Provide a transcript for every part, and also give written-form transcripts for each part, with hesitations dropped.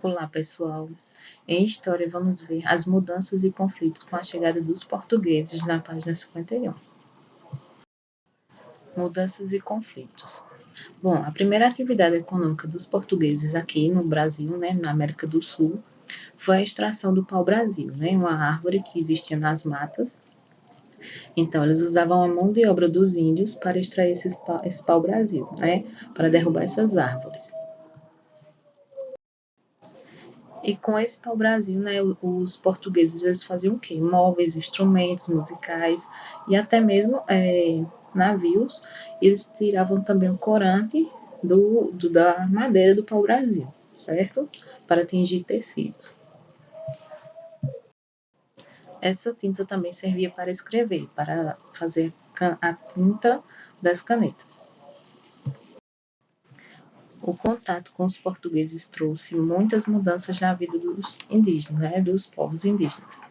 Olá, pessoal. Em História, vamos ver as mudanças e conflitos com a chegada dos portugueses na página 51. Mudanças e conflitos. Bom, a primeira atividade econômica dos portugueses aqui no Brasil, na América do Sul, foi a extração do pau-brasil, uma árvore que existia nas matas. Então, eles usavam a mão de obra dos índios para extrair esse pau-brasil, para derrubar essas árvores. E com esse pau-brasil, os portugueses eles faziam o quê? Móveis, instrumentos musicais e até mesmo navios. Eles tiravam também o corante da madeira do pau-brasil, certo? Para tingir tecidos. Essa tinta também servia para escrever, para fazer a tinta das canetas. O contato com os portugueses trouxe muitas mudanças na vida dos indígenas, dos povos indígenas.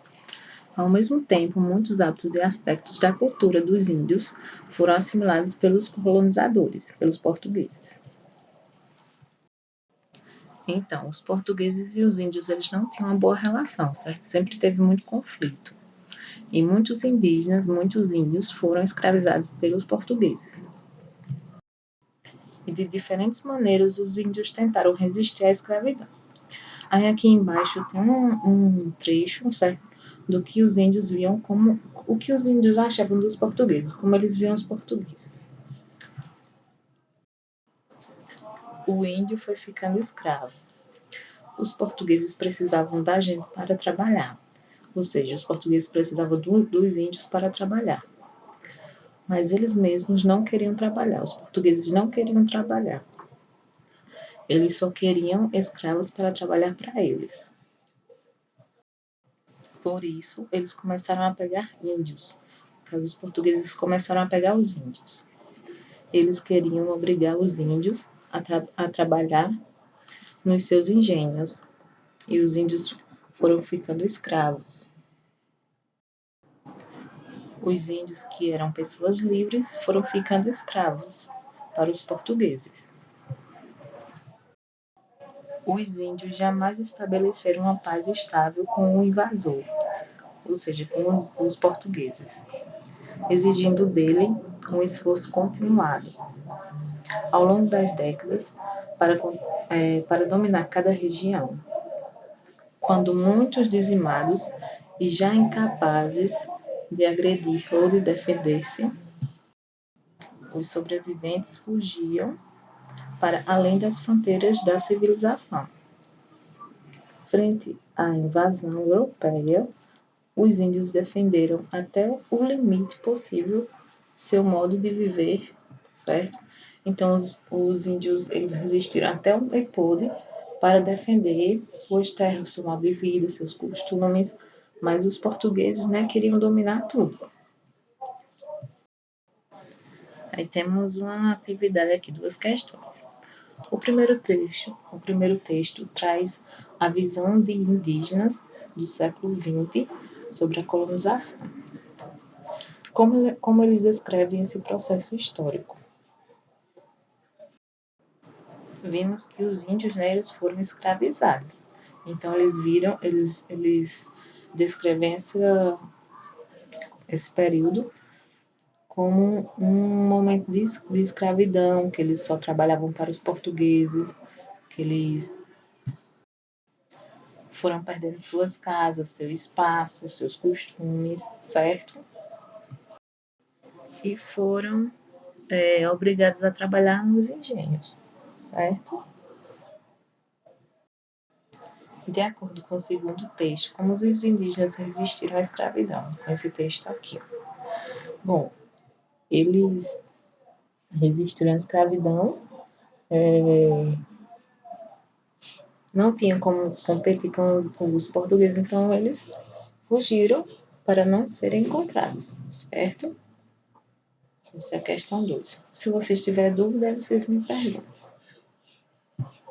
Ao mesmo tempo, muitos hábitos e aspectos da cultura dos índios foram assimilados pelos colonizadores, pelos portugueses. Então, os portugueses e os índios eles não tinham uma boa relação, certo? Sempre teve muito conflito. E muitos indígenas, muitos índios foram escravizados pelos portugueses. E de diferentes maneiras os índios tentaram resistir à escravidão. Aí aqui embaixo tem um trecho, certo? Do que os índios viam como o que os índios achavam dos portugueses, como eles viam os portugueses. O índio foi ficando escravo. Os portugueses precisavam da gente para trabalhar, ou seja, os portugueses precisavam dos índios para trabalhar. Mas eles mesmos não queriam trabalhar, os portugueses não queriam trabalhar. Eles só queriam escravos para trabalhar para eles. Por isso, eles começaram a pegar índios. Os portugueses começaram a pegar os índios. Eles queriam obrigar os índios a trabalhar nos seus engenhos. E os índios foram ficando escravos. Os índios, que eram pessoas livres, foram ficando escravos para os portugueses. Os índios jamais estabeleceram uma paz estável com o invasor, ou seja, com os portugueses, exigindo dele um esforço continuado ao longo das décadas para dominar cada região. Quando muitos dizimados e já incapazes de agredir ou de defender-se, os sobreviventes fugiam para além das fronteiras da civilização. Frente à invasão europeia, os índios defenderam até o limite possível seu modo de viver, certo? Então, os índios eles resistiram até o que pôde para defender suas terras, seu modo de vida, seus costumes, mas os portugueses queriam dominar tudo. Aí temos uma atividade aqui, duas questões. O primeiro texto traz a visão de indígenas do século XX sobre a colonização. Como eles descrevem esse processo histórico? Vimos que os índios, eles foram escravizados. Então, eles descrevem esse período como um momento de escravidão, que eles só trabalhavam para os portugueses, que eles foram perdendo suas casas, seu espaço, seus costumes, certo? E foram obrigados a trabalhar nos engenhos, certo? De acordo com o segundo texto, como os indígenas resistiram à escravidão? Com esse texto aqui. Bom, eles resistiram à escravidão, não tinham como competir com os portugueses, então eles fugiram para não serem encontrados, certo? Essa é a questão 2. Se vocês tiverem dúvida, vocês me perguntam.